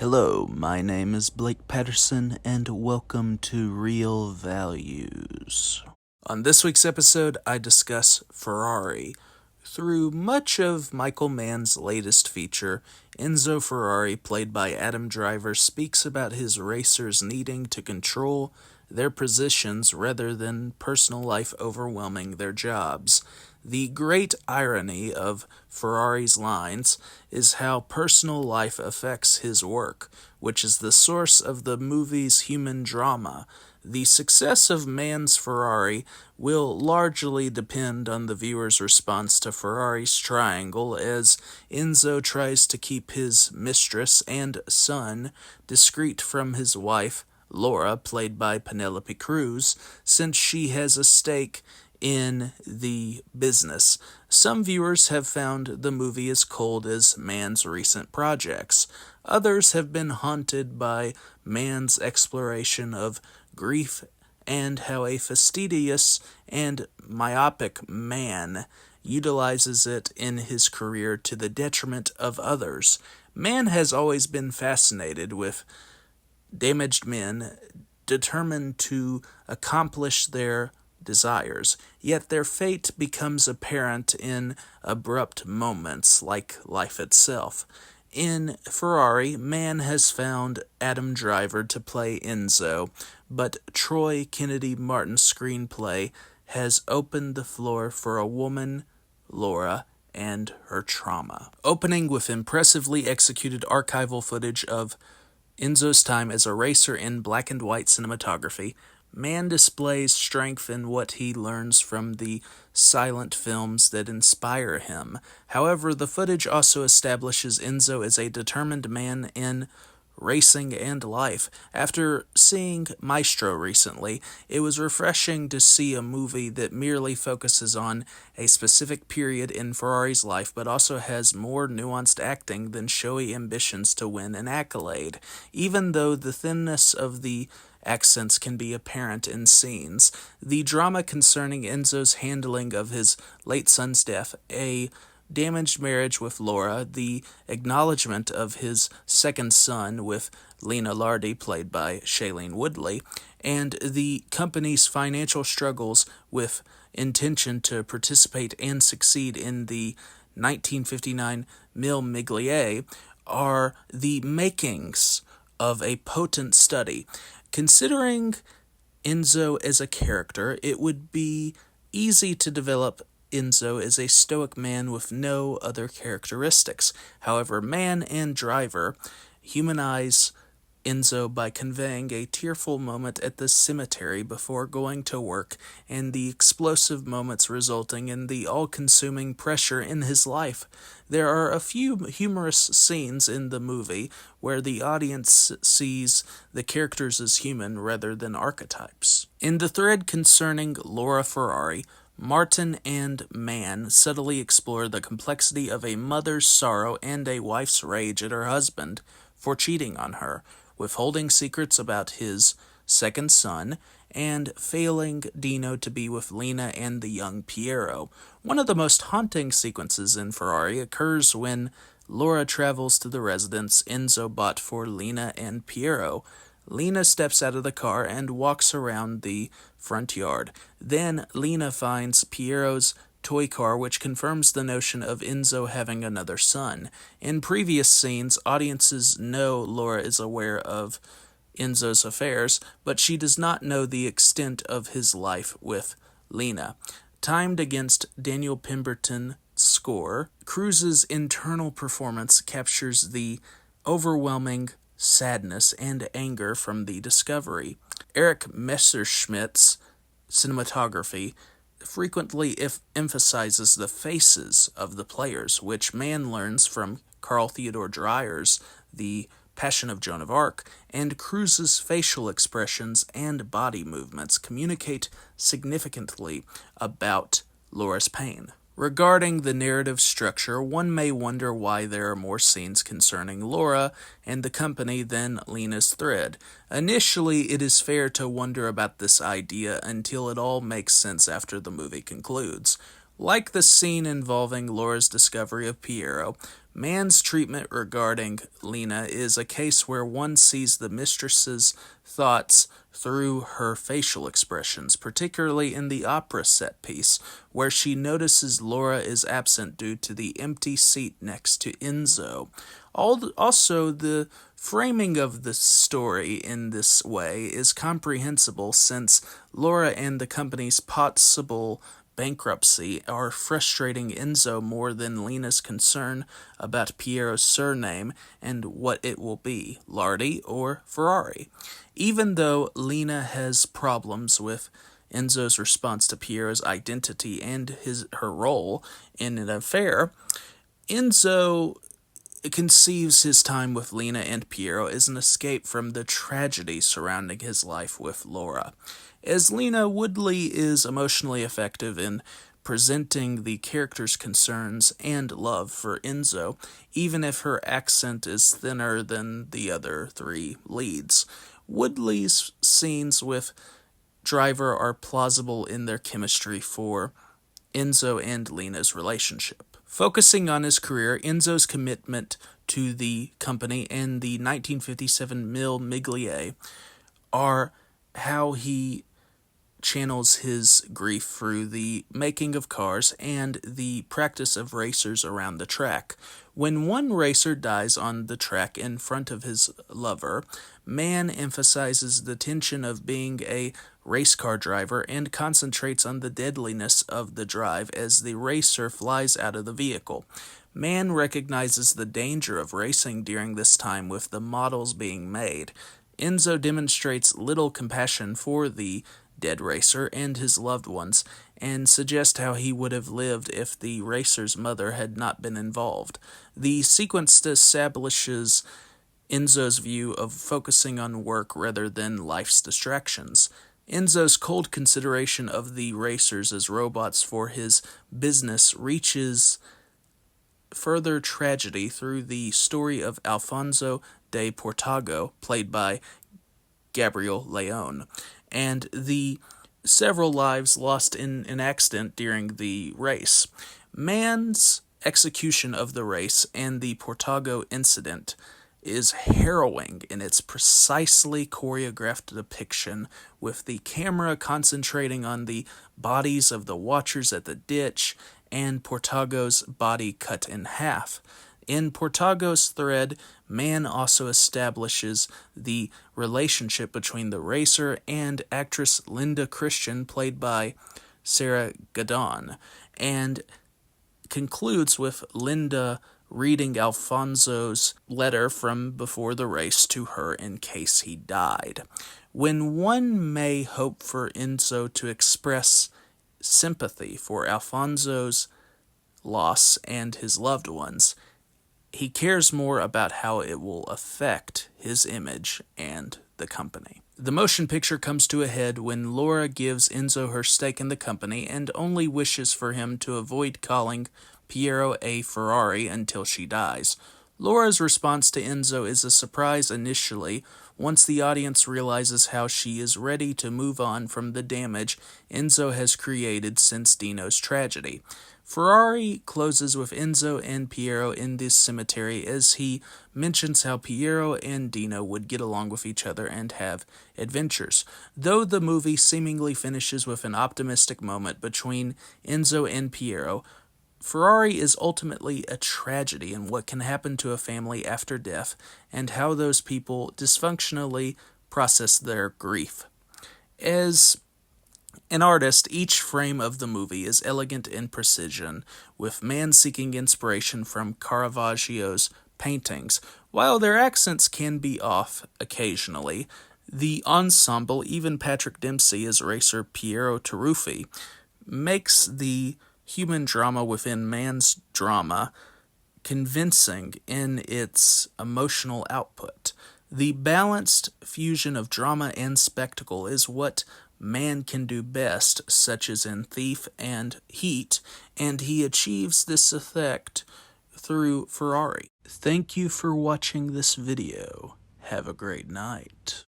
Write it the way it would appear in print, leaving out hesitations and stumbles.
Hello, my name is Blake Patterson, and welcome to Real Values. On this week's episode, I discuss Ferrari. Through much of Michael Mann's latest feature, Enzo Ferrari, played by Adam Driver, speaks about his racers needing to control their positions rather than personal life overwhelming their jobs. The great irony of Ferrari's lines is how personal life affects his work, which is the source of the movie's human drama. The success of Mann's Ferrari will largely depend on the viewer's response to Ferrari's triangle, as Enzo tries to keep his mistress and son discreet from his wife, Laura, played by Penelope Cruz, since she has a stake in the business. Some viewers have found the movie as cold as Mann's recent projects. Others have been haunted by Mann's exploration of grief and how a fastidious and myopic man utilizes it in his career to the detriment of others. Mann has always been fascinated with damaged men determined to accomplish their desires, yet their fate becomes apparent in abrupt moments like life itself. In Ferrari, Mann has found Adam Driver to play Enzo, but Troy Kennedy Martin's screenplay has opened the floor for a woman, Laura, and her trauma. Opening with impressively executed archival footage of Enzo's time as a racer in black and white cinematography, Mann displays strength in what he learns from the silent films that inspire him. However, the footage also establishes Enzo as a determined man in racing and life. After seeing Maestro recently, it was refreshing to see a movie that merely focuses on a specific period in Ferrari's life, but also has more nuanced acting than showy ambitions to win an accolade. Even though the thinness of the accents can be apparent in scenes, the drama concerning Enzo's handling of his late son's death, a damaged marriage with Laura, the acknowledgement of his second son with Lena Lardy, played by Shailene Woodley, and the company's financial struggles with intention to participate and succeed in the 1959 Mille Miglia are the makings of a potent study. Considering Enzo as a character, it would be easy to develop Enzo as a stoic man with no other characteristics. However, Mann and Driver humanize Enzo by conveying a tearful moment at the cemetery before going to work and the explosive moments resulting in the all-consuming pressure in his life. There are a few humorous scenes in the movie where the audience sees the characters as human rather than archetypes. In the thread concerning Laura Ferrari, Martin and Mann subtly explore the complexity of a mother's sorrow and a wife's rage at her husband for cheating on her, withholding secrets about his second son, and failing Dino to be with Lena and the young Piero. One of the most haunting sequences in Ferrari occurs when Laura travels to the residence Enzo bought for Lena and Piero. Lena steps out of the car and walks around the front yard. Then Lena finds Piero's toy car, which confirms the notion of Enzo having another son. In previous scenes, audiences know Laura is aware of Enzo's affairs, but she does not know the extent of his life with Lena. Timed against Daniel Pemberton's score, Cruz's internal performance captures the overwhelming sadness and anger from the discovery. Eric Messerschmitt's cinematography frequently emphasizes the faces of the players, which Mann learns from Carl Theodor Dreyer's The Passion of Joan of Arc, and Cruz's facial expressions and body movements communicate significantly about Laura's pain. Regarding the narrative structure, one may wonder why there are more scenes concerning Laura and the company than Lena's thread. Initially, it is fair to wonder about this idea until it all makes sense after the movie concludes. Like the scene involving Laura's discovery of Piero, Mann's treatment regarding Lena is a case where one sees the mistress's thoughts through her facial expressions, particularly in the opera set piece, where she notices Laura is absent due to the empty seat next to Enzo. Also, the framing of the story in this way is comprehensible since Laura and the company's possible bankruptcy are frustrating Enzo more than Lena's concern about Piero's surname and what it will be, Lardy or Ferrari. Even though Lena has problems with Enzo's response to Piero's identity and her role in an affair, Enzo conceives his time with Lena and Piero as an escape from the tragedy surrounding his life with Laura. As Lena, Woodley is emotionally effective in presenting the character's concerns and love for Enzo, even if her accent is thinner than the other three leads. Woodley's scenes with Driver are plausible in their chemistry for Enzo and Lena's relationship. Focusing on his career, Enzo's commitment to the company and the 1957 Mille Miglia are how he channels his grief through the making of cars and the practice of racers around the track. When one racer dies on the track in front of his lover, Mann emphasizes the tension of being a race car driver and concentrates on the deadliness of the drive as the racer flies out of the vehicle. Mann recognizes the danger of racing during this time with the models being made. Enzo demonstrates little compassion for the dead racer and his loved ones, and suggests how he would have lived if the racer's mother had not been involved. The sequence establishes Enzo's view of focusing on work rather than life's distractions. Enzo's cold consideration of the racers as robots for his business reaches further tragedy through the story of Alfonso de Portago, played by Gabriel Leone, and the several lives lost in an accident during the race. Mann's execution of the race and the Portago incident is harrowing in its precisely choreographed depiction, with the camera concentrating on the bodies of the watchers at the ditch and Portago's body cut in half. In Portago's thread, Mann also establishes the relationship between the racer and actress Linda Christian, played by Sarah Gadon, and concludes with Linda reading Alfonso's letter from before the race to her in case he died. When one may hope for Enzo to express sympathy for Alfonso's loss and his loved ones, he cares more about how it will affect his image and the company. The motion picture comes to a head when Laura gives Enzo her stake in the company and only wishes for him to avoid calling Piero a Ferrari until she dies. Laura's response to Enzo is a surprise initially, once the audience realizes how she is ready to move on from the damage Enzo has created since Dino's tragedy. Ferrari closes with Enzo and Piero in this cemetery as he mentions how Piero and Dino would get along with each other and have adventures. Though the movie seemingly finishes with an optimistic moment between Enzo and Piero, Ferrari is ultimately a tragedy in what can happen to a family after death and how those people dysfunctionally process their grief. As an artist, each frame of the movie is elegant in precision, with Mann seeking inspiration from Caravaggio's paintings. While their accents can be off occasionally, the ensemble, even Patrick Dempsey as racer Piero Taruffi, makes the human drama within Mann's drama convincing in its emotional output. The balanced fusion of drama and spectacle is what Mann can do best, such as in Thief and Heat, and he achieves this effect through Ferrari. Thank you for watching this video. Have a great night.